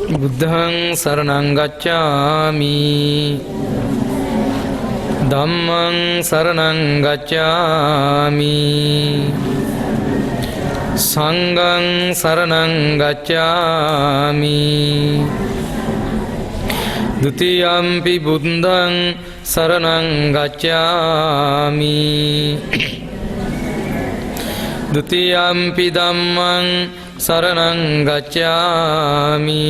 බුද්ධං සරණං ගච්ඡාමි ධම්මං සරණං ගච්ඡාමි සංඝං සරණං ගච්ඡාමි ဒုတိယံ පි බුද්ධං සරණං ගච්ඡාමි ဒုတိယံ පි ධම්මං සරණං ගච්ඡාමි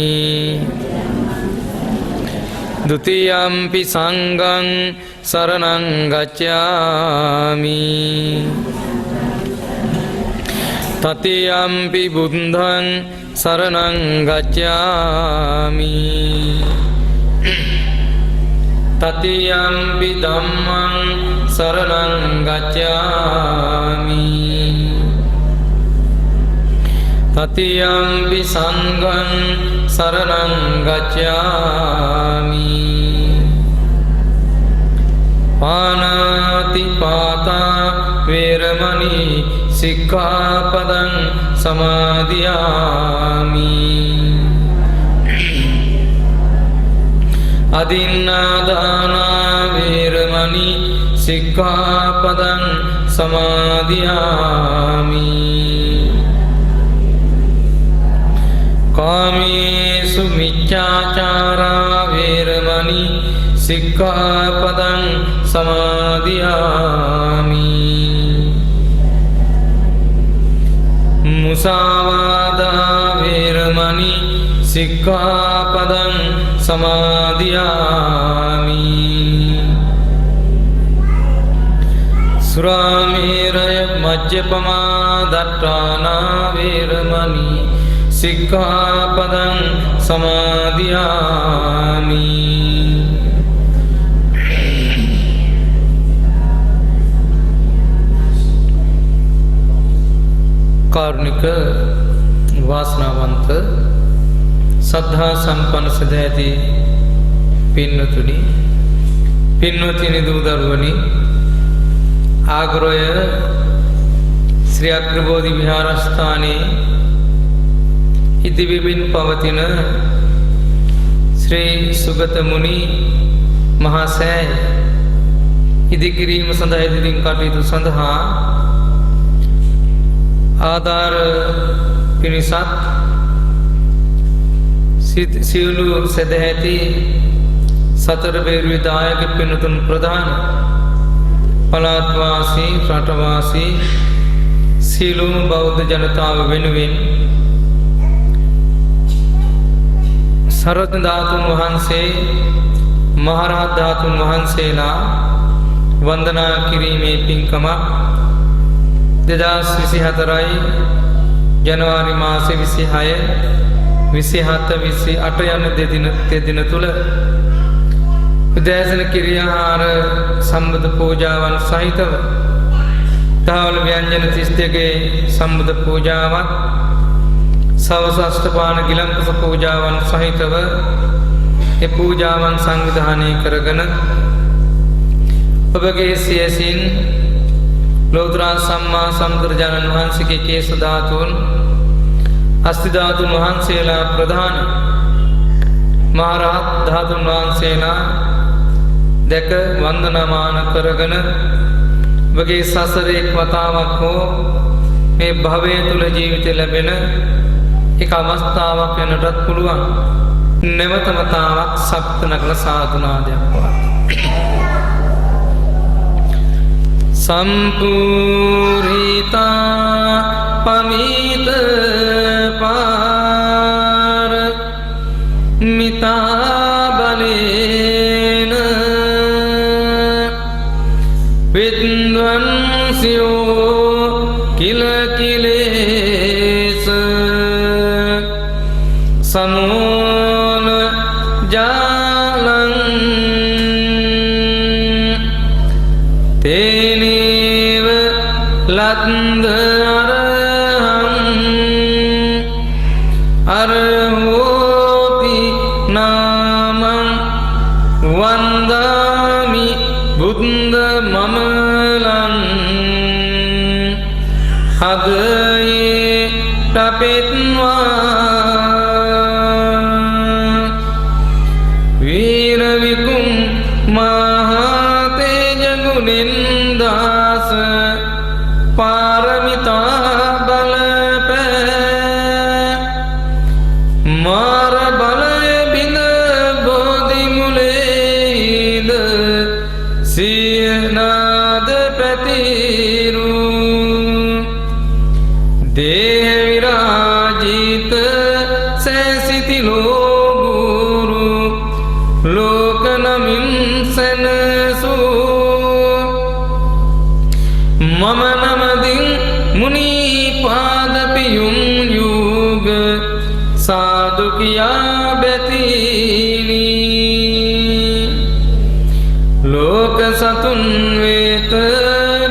ဒုတိယံ පි සංඝං සරණං ගච්ඡාමි တတိယံ පි බුද්ධං සරණං ගච්ඡාමි တတိယံ පි ධම්මං සරණං ගච්ඡාමි တတိယံ පි සංඝං සරණං ගච්ඡාමි පාණාති පාතා වේරමණී සික්ඛාපදං සමාදියාමි อดินนาดานาเวรมณีสิกขาปดังสมาธิยามิกามิสุมิจฉาจาราเวรมณีสิกขาปดังสมาธิยามิมุสาวาทาเวรมณีสิกขาปดังสมาธิยามิสุราเมรยมัจจปมาดัตถานาเวรมณีสิกขาปดังสมาธิยามิ කාරුණික වාසනාවන්ත සද්ධා සම්පන්න සදැහැති පින්වතුනි පින්වතිනි දූ දරුවනි ආග්‍රය ශ්‍රී අග්‍රබෝධි විහාරස්ථානයේ ඉදිවිමින් පවතින ශ්‍රී සුගත මුනි මහා සෑය ඉදිකිරීම සඳහා ඉදිරින් කටයුතු සඳහා ආධාර පිණිසත් සියලු සදැහැති සතර බේරුවේ දායක පින්වතුන් ප්‍රධාන පළාත්වාසී රටවාසී සියලුම බෞද්ධ ජනතාව වෙනුවෙන් සරත් ධාතුන් වහන්සේ මහරහත් ධාතුන් වහන්සේලා වන්දනා කිරීමේ පින්කමක් 2024 ජනවාරි මාසේ 26 27 28 යන දෙදින තුල උදෑසන කිරියාහාර සම්බුද්ධ පූජාවන් සහිතව තහවල ව්‍යංජන 32 සම්බුද්ධ පූජාවක් සවස අෂ්ටපාන ගිලන්පස පූජාවන් සහිතව ඒ පූජාවන් සංවිධානය කරගෙන ඔබගේ සියසින් ලෝතර සම්මා සම්බුදුරජාණන් වහන්සේගේ කේශ ධාතුන් අස්ථි ධාතුන් වහන්සේලා ප්‍රධාන මහරහත් ධාතුන් වහන්සේලා දැක වන්දනාමාන කරගෙන ඔබගේ සසරේ වතාවක් හෝ මේ භවය තුල ජීවිතය ලැබෙන එක අවස්ථාවක් වෙනටත් පුළුවන් නැවත වතාවක් සප්ත නගල සාධුනාදයක් වත් සම්පූර්ණිතා පමිත පාර මිතා බලේන විද්වන්සියෝ කිල කිලේස සමෝන ජාලං තේනේව ලත්ද අරහෝති නාමං වන්දාමි බුද්ධ මමලං හදයේ තපෙත්වා මාර බලය බිඳ බෝධි මුලේද සියනාද පැතිරු දේහ විරාජිත සැසිති ලෝගුරු ලෝක නමින් සැනසූ මම නමදින් මුනි පාද පියුම් යුග සාදු කියා බැතිනි ලෝක සතුන් වෙත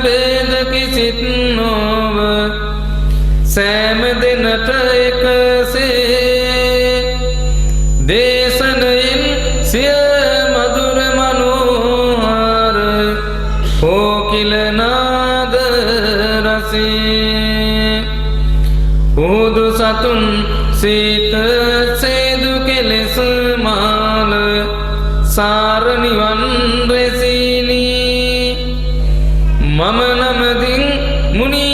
බේද කිසිත් නොව සෑම දිනට එකසේ දේශනයෙන් සිය මధుර මනෝහර කෝකිල නාද රසේ උදු සතුන් සීත සේදු කෙලෙස් මාල සාර නිවන් රැසිනි මම නමදින් මුනි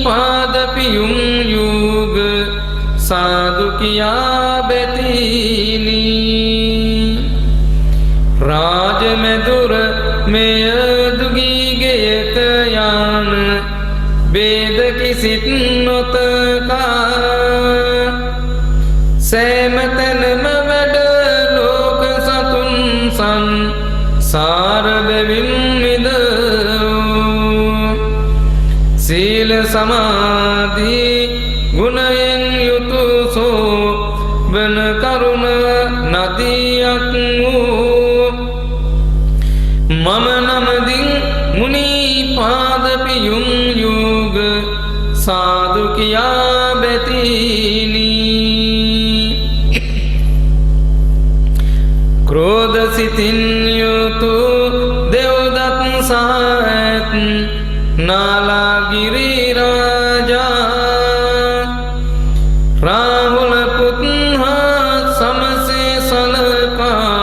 පාද පියුම් යුග සාදු කියා බැතිනි රාජ මෙදුර මෙය දුගී ගෙයක යාන බේද කිසිත් නොතකා සෑම තැනම වැඩ ලෝක සතුන් සංසාර බැවින් මිදවූ සීල සමාධි ගුණයෙන් යුතු සෝබන කරුණ නදියක් වූ මම නමදින් මුනි පාද පියුම් යුග සාදු කියා බැතිනි ක්‍රෝධ සිතින් යුතු දෙව්දත් සාඇත් නාලාගිරි රාජා රාහුල පුත්හා සමසේ සලකා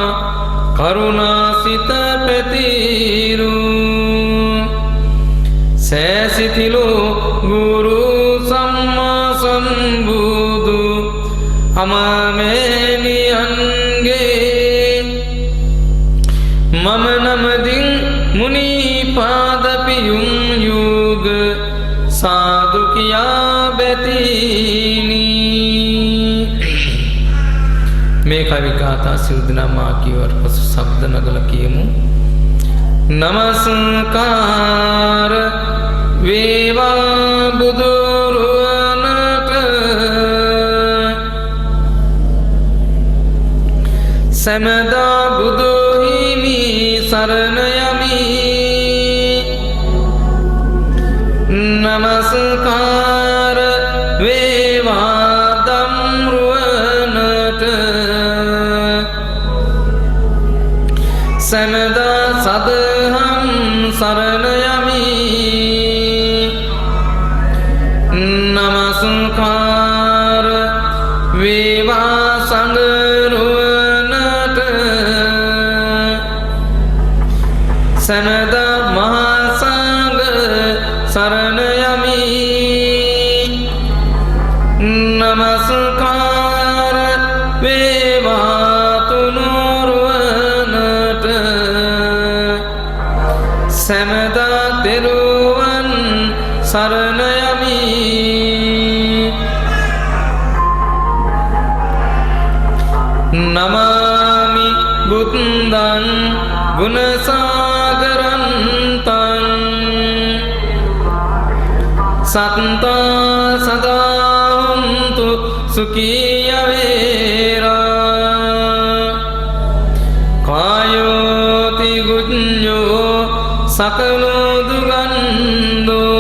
කරුණාසිත පැතිරු සෑසිතිලෝ ගුරු සම්මා සම්බුදු අමාමෑණියන්ගේ මම නමදින් මුනි පාද පියුම් යුග සාදු කියා බැතිනි මේ කවි ගාථා සිව් දෙනා මා කියවර පසු ශබ්ද නගල කියමු නමස්කාර වේවා බුදුරුවනට සැමදා බුදු හිමි සරණ යමි නමස්කාර වේවා දම්රුවනට සැමදා සදහම් සරණ යමි නමස්කාර වේවා සංඝරුවනට සැමදා මහා සංඝ සරණ යමි නමස්කාර වේවා තුනුරුවනට සැමදා තෙරුවන් සරණ යමි නමාමි බුද්දං ගුණසාගරන්තං සත්තා සදාහුන්තු සුඛී වේරා කායෝති ගුඤ්ඤෝ සකලෝ දුගන්ධෝ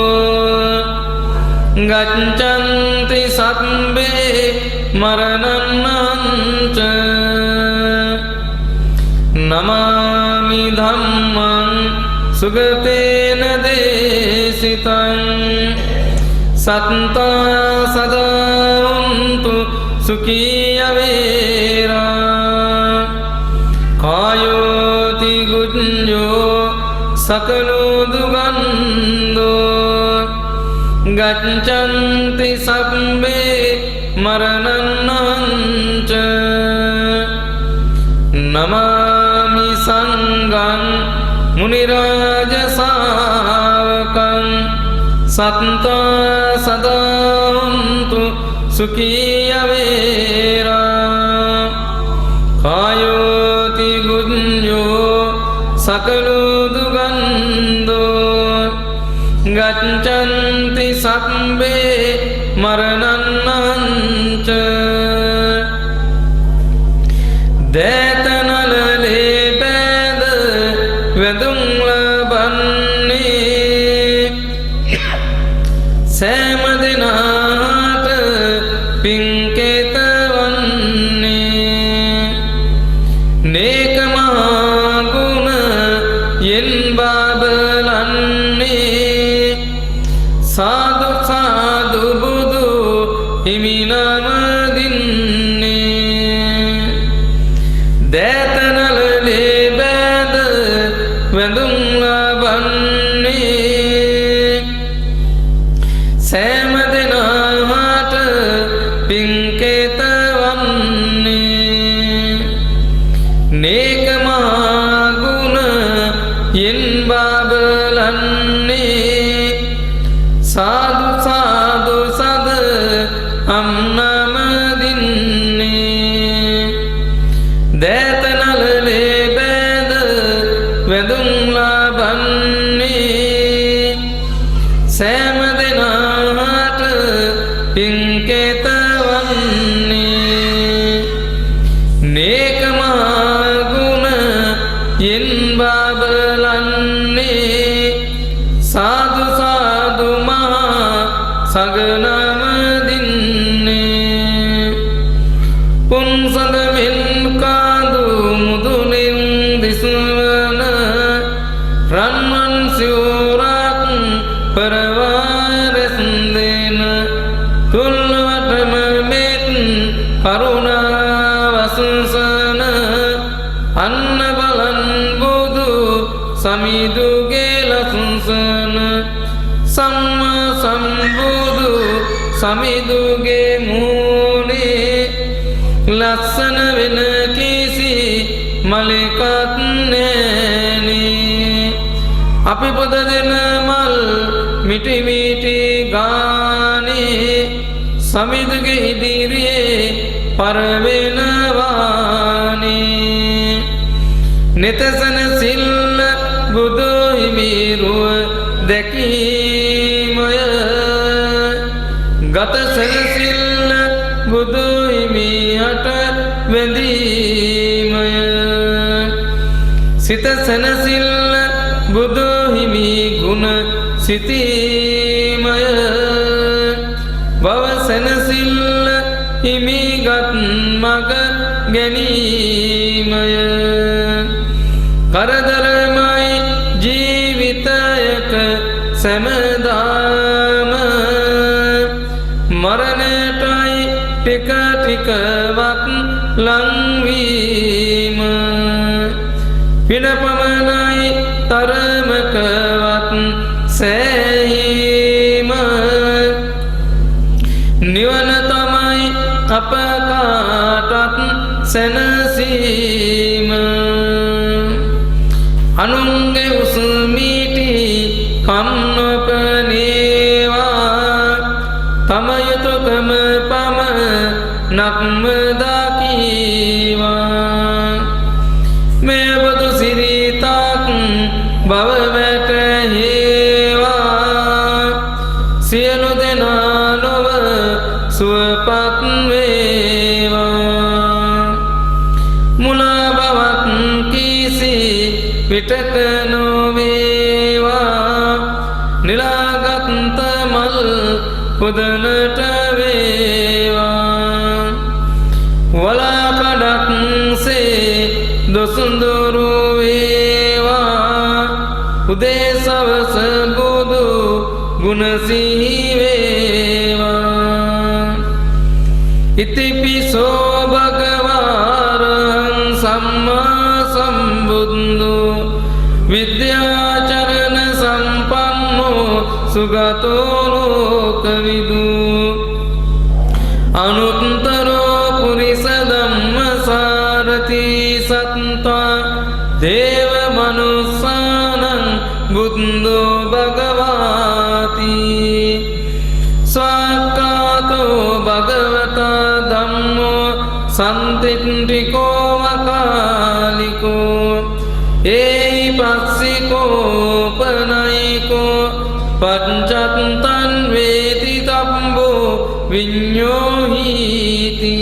ගච්ඡන්ති සම්බේ මරණං නමාමි ධම්මං සුගතේන දේශිතං සත්තා සදාහුන්තු සුඛී වේරා කායෝති ගුඤ්ඤෝ සකලෝ දුගන්ධෝ ගච්ඡන්ති සම්බේ මරණං नमामि संघं मुनिराज सावकं सत्ता सदा हन्तु सुखी अवेरा कायोति गुञ्जो सकलो दुगन्धो गच्छन्ति सम्बे मरणन्नञ्च देतनलले वेद वेदुं लबन्ने सैमदिनाट पिङ्केतवन्ने नेकमागुण येन्बाबलन्ने साधु साधु बुधु हिमिनमदिन्ने देतनलले वेद वेदुं लबन्ने सैमदिनाट पिङ्केतवन्ने नेकमागुण येन्बाबलन्ने साधु साधु सद अम्नमदिन्ने देतनलले वेद वेदुं लबन्ने सैमदिनाट पिङ्केतवन्ने नेकमागुण येन्बाबलन्ने साधु साधु महा सगनमदिन्ने पुंसदमिन् कादु मुदुलिं दिसुवन रन्मन् स्यूराक परवारसंदेन तुल्वटममेत् करुणा वसंसन अन्न बलन बुधु समिदुगे लसंसन सम्मा संबुधु समिदुगे मूने लसन विन किसी मलिकत नैनी अपि पुद दिन मल मिटी मिटी गाने समिदुगे इदिरिये परवेन वानी नितसन सिल्ल बुधु हिमिरुव देखीमय गत सनसिल्ल बुधु हिमिहट वेदीमय सित सनसिल्ल बुधु हिमि गुण सितीमय भव सनसिल्ल हिमिगत मग गनीमय करदरमय जीवितयक समदाम मरणटय टिक टिक वत लंवीम पिनपमनय तरमक वत सहीम निवनतमय अपकाटत सनसीम अनुंगे उसमीटी कन्नपनेवा तमयुतुकम पम नक्मदाकीवा मैं बधु सिरीताक भव बैठेवा सियलु देनालोव सुपत वेवा मुला भवत किसी पिटकनो वेवा निरागत मल पुदनट वेवा वला कडक से दोसुंदरु वेवा उदे सवस बुधु गुणसिंहि वेवा इतिपिसो भगवान् सम्मा सम्बुद्धो विद्याचरण संपन्नो सुगतो लोकविदु अनुत्तरो पुरिस धम्मसार भगवती सत्ता देव मनुष्यानं बुद्धो भगवाति स्वाक्कातो भगवता धम्मो सन्तिष्ठिको अकालिको एहि पस्सिको पनैको पञ्चत्तन् वेति तम्बो विඤ्ඤोहीति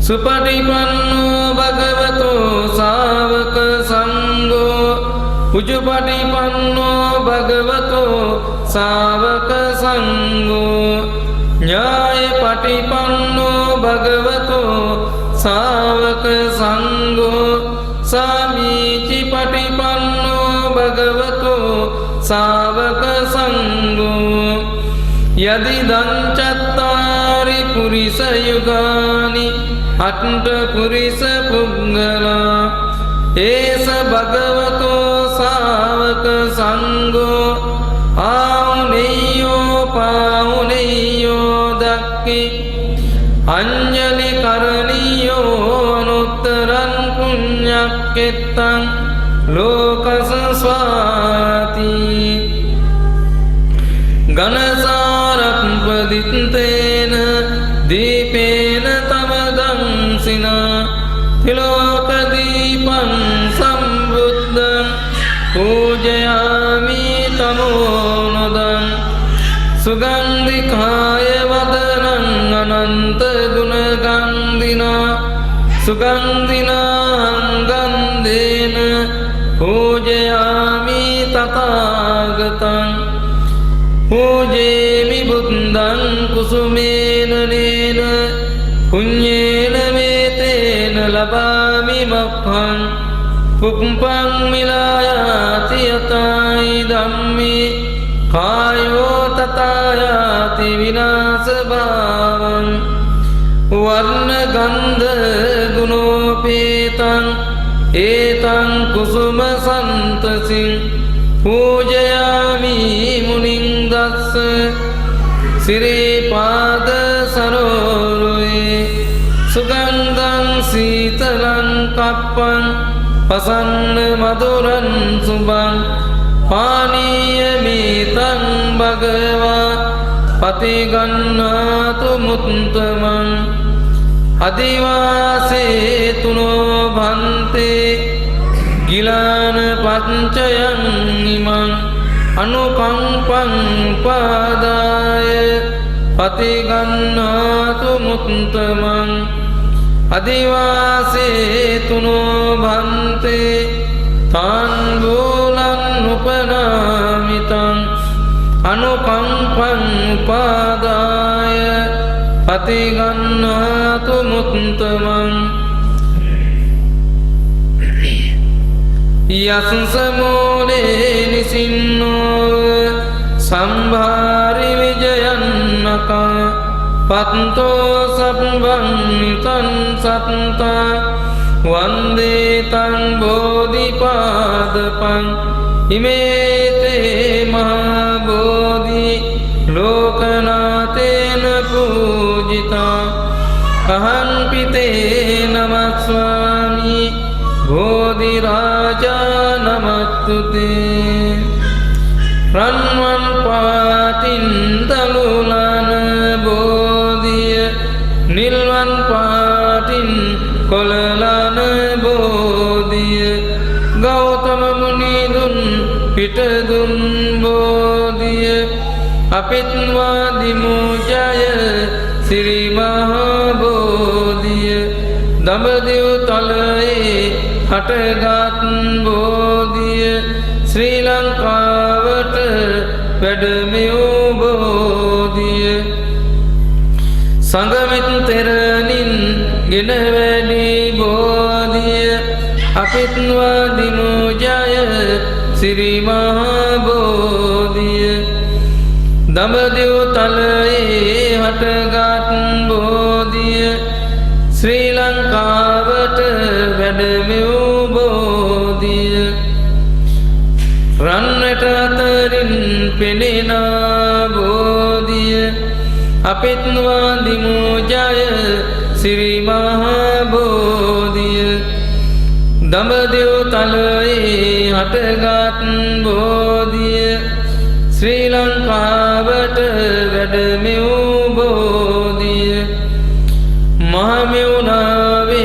सुपटिपन्नो भगवतो सावक संगो उजुपटिपन्नो भगवतो सावक संगो न्यायपटिपन्नो भगवतो सावक संगो समीचीपटिपन्नो भगवतो सावक संगो यदिदं चत्वारि पुरुषयुगानि अष्ट पुरुष पुंगला एष भगवतो सावक संगो आउनेयो पाउनेयो दक्कि अंजलि करणीयो अनुत्तरं पुण्यक्षेत्रं लोकसंस्वाति गणसारपदितेन दीपेन तमदंसिना त्रिलोकदीपं संबुद्धं पूजयामि तमोनुदं सुगन्धिकाय वदनं अनन्तगुणगन्धिना सुगन्धिना गन्धेन पूजयामि तथागतं पूजेमि बुद्धं कुसुमेन नेन पुण्येन मेतेन लभामि मह्यं पुष्पं मिलायाति यताय धम्मे कायो तथायाति विनाशभावं वर्णगन्धगुणोपेतं एतं कुसुमसन्तसिं पूजयामि मुनिं दस्स श्रीपाद सरोरुहे सुगन्धं शीतलं कप्पं प्रसन्न मधुरं शुभं पानीयमितं भगवा पतिगन्नातु मुत्तमम् अधिवासे तुनो भन्ते गिलान पञ्चयं इमं अनुकम्पं पादाय पतिगन्नातु मुत्तमम् अधिवासे तुनो भन्ते ताम्बूलमुपनामितं अनुकम्पं पादाय पतिगन्नातु मुत्तमम् यस्समूले निसिन्नो संभारि विजयन्नका पन्तो सब्बं तं सत्ता वन्दे तं बोधिपादपं इमे ते महाबोधि लोकनाथेन पूजिता अहं पिते नमः स्वामी बोधिराजा नमस्तुते रन्वन् पातिं तलुलान बोधिय निल्वन् पातिं कोललान बोधिय गौतम मुनिदुन पिटदुन बोधिय अपित्वादिमुजाय श्री महाबोधिय दඹදිව තලයේ හටගත් බෝධිය ශ්‍රී ලංකාවට වැඩමියු බෝධිය සංගමිත් තෙරණින් ගෙන වැඩි බෝධිය අපිත්වාදිනු ජය ශ්‍රී මහබෝධිය දඹදිව තලයේ හටගත් බෝධිය ශ්‍රී ලංකාවට වැඩමියු බෝධිය රන්වැට අතරින් පෙනෙන බෝධිය අපිත්වාදිමු ජය ශ්‍රී මහා බෝධිය දඹදිව් තලයේ හටගත් බෝධිය ශ්‍රී ලංකාවට වැඩමෙවූ බෝධිය මහමෙවුනාවේ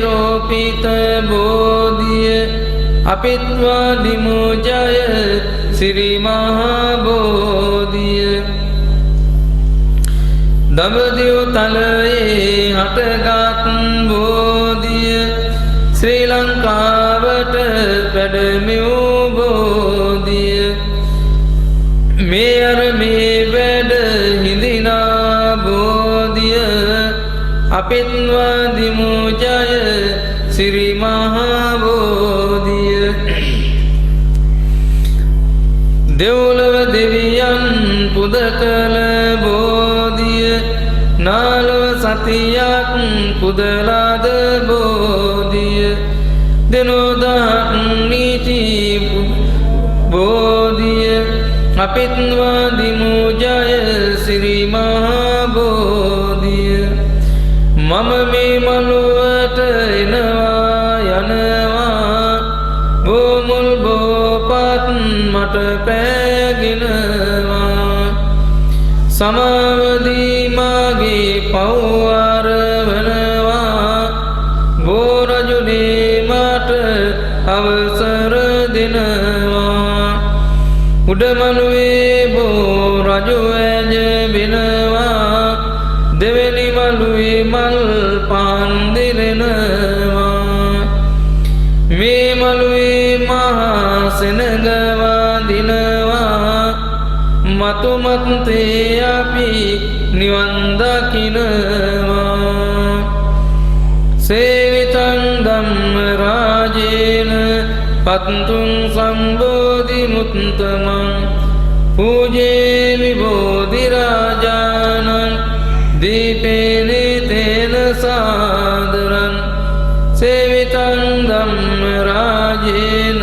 රෝපිත බෝධිය අපිත් වදිමු ජය සිරි මහා බෝධිය දඹදිව් තලයේ හටගත් බෝධිය ශ්‍රී ලංකාවට වැඩමෙවූ බෝධිය මේ අරමේ වැඩ හිඳිනා බෝධිය අපිත් වදිමු ජය සිරි මහා බෝධිය දෙව්ලොව දෙවියන් පුද කළ බෝධිය නාලව සතියක් පුදලාද බෝධිය දෙනෝදහක් නීති බෝධිය අපිත් වදිමු ජය සිරි මහා බෝධිය මම මේ මළුවට එනවා යනවා බෝමුල් බෝපත් මට පෑගෙනවා සමාවදී මාගේ පව්වාර වනවා බෝරජුනේ මට අවසර දෙනවා උඩමළුවේ බෝරජු ඇජ වෙනවා දෙවැනි මළුවේ මල් පාන්දිරෙනවා මේ මළුවේ මහා සෙනගවා දිනවා මතුමත්තේ අපි නිවන් දකිනවා සේවිතං ධම්ම රාජේන පත්තුං සම්බෝධි මුත්තමං පූජේමි බෝධි රාජානං දීපේනි තේන සාදරං සේවිතං ධම්ම රාජේන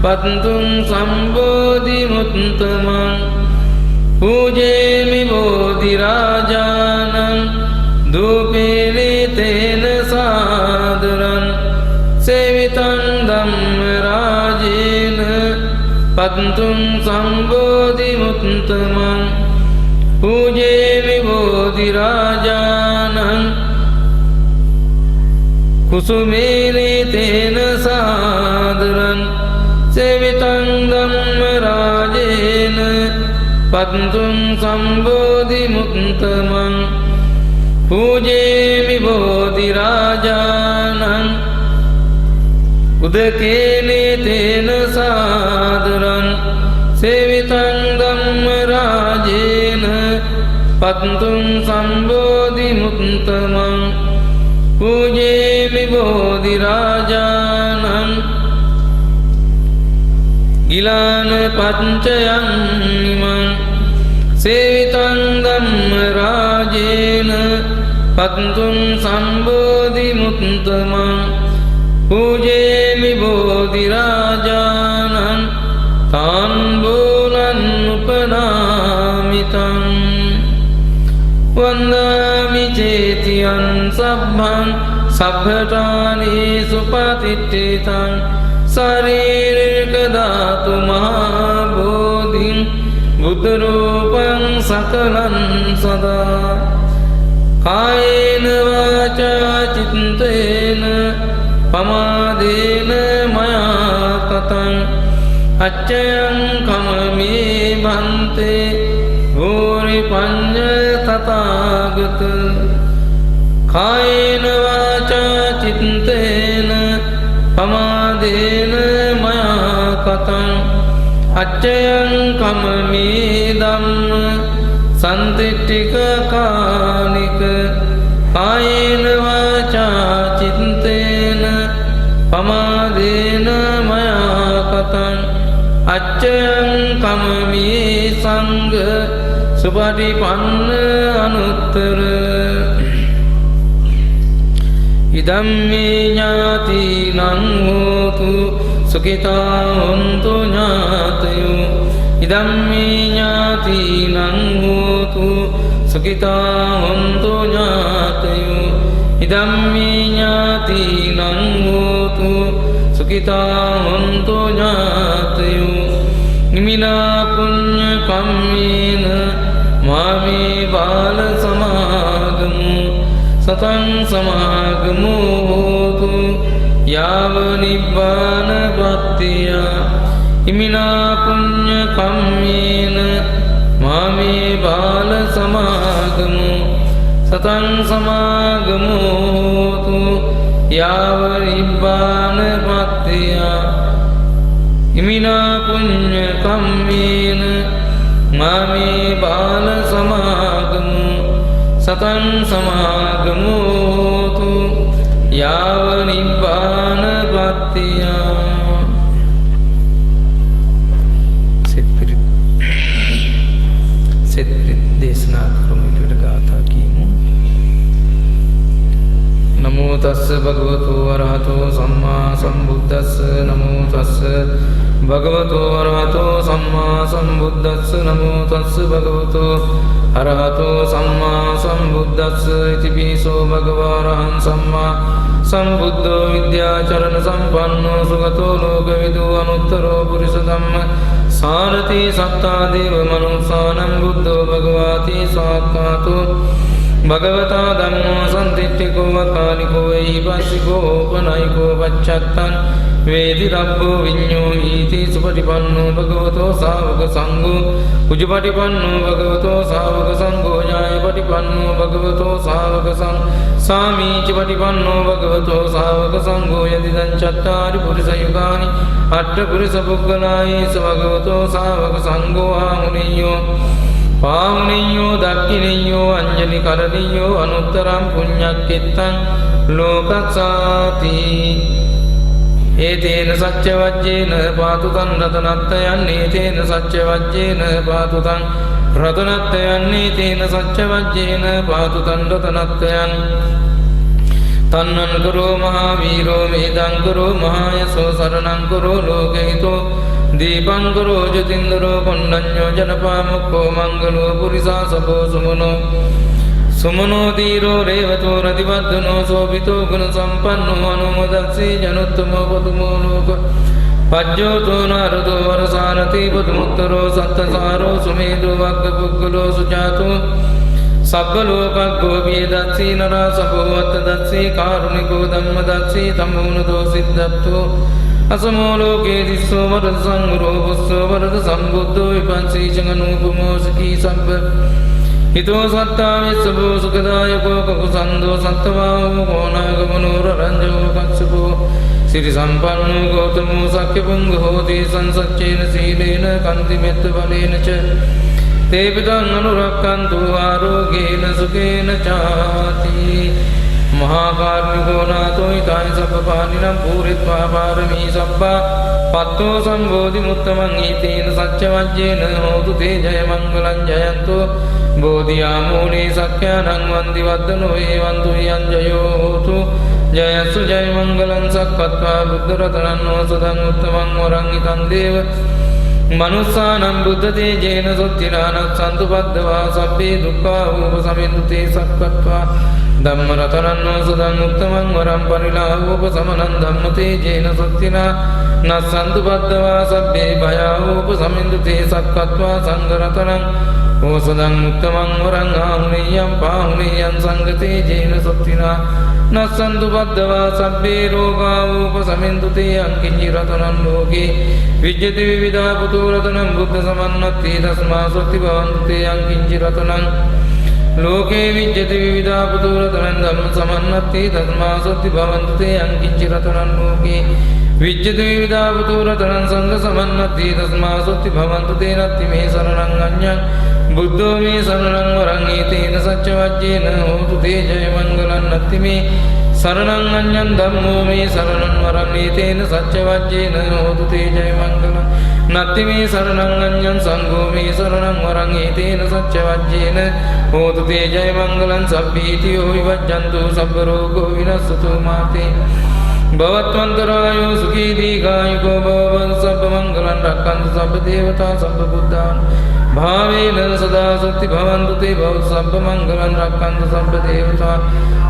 පත්තුං සම්බෝධි මුත්තමං පූජේමි බෝධි රාජානං දූපේනි තේන සාදරං සේවිතං ධම්ම රාජේන පත්තුං සම්බෝධි මුත්තමං පූජේමි බෝධි රාජානං කුසුමේනි තේන සාදරං සේවිතං ධම්ම රාජේන පත්තුං සම්බෝධි මුත්තමං පූජේමි බෝධි රාජානං උදකේනි තේන සාදරං සේවිතං ධම්ම රාජේන පත්තුං සම්බෝධි මුත්තමං පූජේමි බෝධි රාජානං ගිලාන පංචයං ඉමං සේවිතං ධම්ම රාජේන පත්තුං සම්බෝධි මුත්තමං පූජේමි බෝධි රාජානං තාම්බූලං උපනාමිතං වන්දාමි චේතියං සබ්බං සබ්බඨානි සුපතිට්ඨිතං ශරීරික ධාතු මහා බෝධිං බුද්ධ රූපං සකලං සදා කායේන වාචා චිත්තේන පමාදේන මයා කතං අච්චයං කමමේ බන්තේ භූරි පඤ්ඤ තථාගත කායේන වාචා චිත්තේන පමාදේන මයා කතං අච්චයං කමමේ ධම්ම සන්තිට්ඨික කානික කායේන වාචා චිත්තේන පමාදේන මයා කතං අච්චයං කමමේ සංඝ සුපටිපන්න අනුත්තර ඉදම්මේ ඥාතිනං හෝතු සුඛිතා හොන්තු ඥාතයෝ ඉදම්මේ ඥාතිනං හෝතු සුඛිතා හොන්තු ඥාතයෝ ඉදම්මේ ඥාතිනං හෝතු සුඛිතා හොන්තු ඥාතයෝ ඉමිනා පුඤ්ඤ කම්මේන මාමේ බාල සමාගමු සතං සමාගමෝ හෝතු යාව නිබ්බාන පත්තිය ඉමිනා පුඤ්ඤ කම්මේන මාමේ බාල සමාගමු සතං සමාගමෝ හෝතු යාව නිබ්බාන පත්තිය ඉමිනා පුඤ්ඤ කම්මේන මාමේ බාල සමාගමු සතං සමාගමෝ හෝතු යාව නිබ්බාන පත්තිය. සෙත්පිරිත් දේශනා කරමු. ඊට ගාථා කියමු. නමෝ තස්ස භගවතු වරහතෝ සම්මා සම්බුද්දස්ස නමෝ තස්ස භගවතු වරහතෝ සම්මා සම්බුද්දස්ස නමෝ තස්ස භගවතු අරහතෝ සම්මා සම්බුද්දස්ස ඉතිපිසෝ භගවාරහං සම්මා සම්බුද්ධෝ විද්‍යාචරණ සම්පන්නෝ සුගතෝ ලෝකවිදු අනුත්තරෝ පුරිස ධම්ම සාරති සත්තා දේව මනුස්සානම් බුද්ධෝ භගවාති සාක්ඛාතෝ භගවතා ධම්මෝ සම්තිට්ඨිකෝ වකාලිකෝ එහිපස්සිකෝ ඕපනයිකෝ පච්චත්තං වේදි රබ්බෝ විඤ්ඤෝ ඊති සුපටිපන්නෝ භගවතෝ ශාවක සංඝෝ උජුපටිපන්නෝ භගවතෝ ශාවක සංඝෝ ඥායපටිපන්නෝ භගවතෝ ශාවක සාමීච පටිපන්නෝ භගවතෝ ශාවක සංඝෝ යදිදං චත්තාරි පුරිස යුගානි අට්ඨ පුරිස පුග්ගලායේස භගවතෝ ශාවක සංඝෝ ආමුනියෝ පාමුනියෝ දක්ඛිනියෝ අංජලි කරණියෝ අනුත්තරං පුඤ්ඤක්ඛිතං ලෝකස්සාති ඒතේන සච්ච වජ්ජේන පාතු තං රතනත්තයන් ඒතේන සච්ච වජ්ජේන පාතු තං රතනත්තයන් ඒතේන සච්ච වජ්ජේන පාතු තං රතනත්තයන් තන්නං කරෝ මහාවීරෝ මේදං කරෝ මහායසෝ සරණං කරෝ ලෝකහිතෝ දීපං කරෝ ජතින්දරෝ කොණ්ඩඤ්ඤෝ ජනපාමුක්ඛෝ මංගලෝ පුරිසා සබෝ සුමනෝ දීරෝ රේවතෝ රතිවද්දනෝ සෝභිතෝ ගුණ සම්පන්නෝ අනුමෝදස්සී ජනුත්තමෝ පදුමෝ ලෝක පජ්ජෝතෝ නාරදෝ වරසාරති පදුමුත්තරෝ සත්තසාරෝ සුමේදෝ වග්ග පුග්ගලෝ සුජාතෝ සබ්බ ලෝකග්ගෝ පියදස්සී නරා සබෝ අත්තදස්සී කාරුණිකෝ ධම්මදස්සී තමුනදෝ සිද්ධත්තෝ අසමෝ ලෝකේ දිස්සෝ වරද සංගුරෝ බුස්සෝ වරද සම්බුද්ධෝ විපංසී චංගනූපමෝ සකී සබ්බ හිතෝ සත්තා විස්සබෝ සුඛදායකෝ කකුසන්දෝ සත්තවාහෝ කෝනාගමනෝර රංජෝ කක්ෂපෝ සිරි සම්පන්නෝ ගෞතමෝ සක්්‍ය පුංග හෝති සංසච්චේන සීලේන කන්ති මෙත්ත බලේන ච තේපිතං අනුරක්ඛන්තු ආරෝගේන සුඛේන චාති මහා කාරුණිකෝ නාතෝ ඊතානි සබ්බපානිනම් පූරිත්වා පාරමී සබ්බා පත්තෝ සම්බෝධි මුත්තමං ඊතේන සච්ච වජ්ජේන හෝතු තේ ජය මංගලං ජයන්තෝ බෝධියාමූලේ සක්ඛානං වන්දි වද්දනෝ ඒවන්තු යං ජයෝ හෝතු ජයසු ජය මංගලං සක්කත්වා බුද්ධ රතනං සදං උත්තමං වරං ඉතං දේව මනුස්සානම් බුද්ධ තේජේන සොත්තිරානක් සන්තු පද්දවා සබ්බේ දුක්ඛා උපසමින්තු තේ සක්කත්වා ධම්ම රතනං සදං උත්තමං වරං පරිලාහෝපසමනං ධම්ම තේජේන සොත්තිනා නස්සන්තු පද්දවා සබ්බේ භයා උපසමින්තු තේ සක්කත්වා සංඝ රතනං ඕසදං උත්තමං වරං ආහුනේයං පාහුනේයං සංගතේ ජේන සොත්තිනා නස්සන්තු බද්දවා සබ්බේ රෝගා උපසමින්තු තේ අංකිඤ්ඤි රතනං ලෝකේ විජ්ජති විවිධා පුතු රතනං බුද්ධ සමන්නත්ති තස්මා සොත්ති භවන්තු තේ අංකිඤ්ඤි රතනං ලෝකේ විජ්ජති විවිධා පුතු රතනං ධම්ම සමන්නත්ති තස්මා සොත්ති භවන්තු තේ අංකිඤ්ඤි රතනං ලෝකේ විජ්ජති විවිධා පුතු රතනං සංඝ සමන්නත්ති තස්මා සොත්ති භවන්තු තේ නත්ති මේ සරණං අඤ්ඤං බුද්ධෝ මේ සරණං වරං ඒතේන සච්ච වජ්ජේන හෝතු තේ ජය මංගලං නත්ති මේ සරණං අඤ්ඤං ධම්මෝ මේ සරණං වරං ඒතේන සච්ච වජ්ජේන හෝතු තේ ජය මංගලං නත්ති මේ සරණං අඤ්ඤං සංඝෝ මේ සරණං වරං ඒතේන සච්ච වජ්ජේන හෝතු තේ ජය මංගලං සබ්බීතියෝ විවජ්ජන්තු සබ්බ රෝගෝ විනස්සතු මාතේ භවත්වන්තරායෝ සුඛී දීඝායුකෝ භවං සබ්බ මංගලං රක්ඛන්තු සබ්බ දේවතා සබ්බ බුද්ධාන් भावेन सदा सत्ति भवन्तु ते भवतु सर्वमङ्गलं रक्षन्तु सर्वदेवता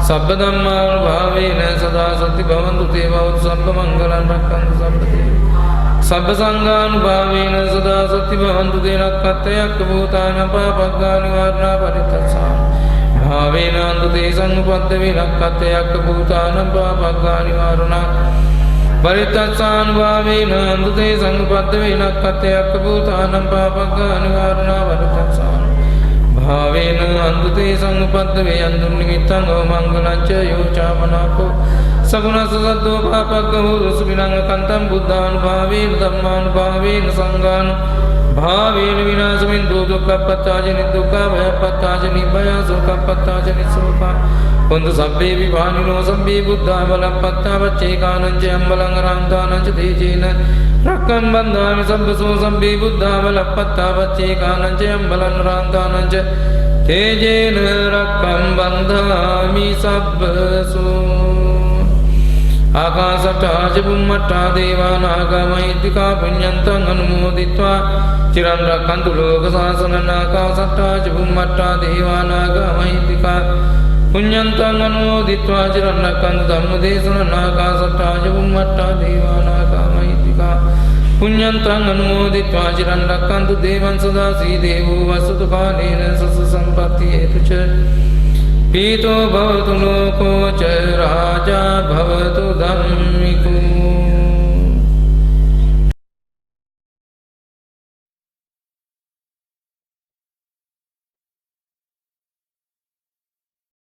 सर्वधर्मानुभावेन सदा सत्ति भवन्तु ते भवतु सर्वमङ्गलं रक्षन्तु सर्वदेवता सर्वसङ्गानुभावेन सदा सत्ति भवन्तु ते रक्षत्यक्भूतानां पापज्ञानिवारणा परित्तत्सान् भावेन अन्तु ते सङ्गपद्मवे रक्षत्यक्भूतानां पापज्ञानिवारणा परित्तत्सानुभावेन अन्तु ते सङ्गपद्मवे रक्षत्यक्भूतानां पापज्ञानिवारणा परित्तत्सान् भावेन अन्तु ते सङ्गपद्मवे अन्तुर्निमित्तं मङ्गलं च यो चामनाको सगुणसद्दो पापज्ञभूतसुविनङ्गकन्तं बुद्धानुभावेन धम्मानुभावेन सङ्गानुभावेन विनाशमिन्दु दुःखपत्ताजनि दुःखभयपत्ताजनि भयसुखपत्ताजनि सुखा पुन्तु सब्बे विभानिनो सब्बे बुद्धा बलपत्तावच्चैकानं च अम्बलं रान्तानं च तेजेन रक्कं बन्धामि सब्बसु सब्बे बुद्धा बलपत्तावच्चैकानं च अम्बलं रान्तानं च तेजेन रक्कं बन्धामि सब्बसु आकाशट्टा च बुम्मट्टा देवानागमहित्विका पुण्यन्तं अनुमोदित्वा चिरं रक्षन्तु लोकशासनं आकाशट्टा च बुम्मट्टा देवानागमहित्विका पुण्यन्तं अनुमोदित्वा चिरं रक्षन्तु धम्मदेशनं आकाशट्टा च बुम्मट्टा देवानागमहित्विका पुण्यन्तं अनुमोदित्वा चिरं रक्षन्तु देवं सदा श्रीदेवो वसतु कालेन सत्सम्पत्तिहेतु च पीतो भवतु लोको च राजा भवतु धम्मिको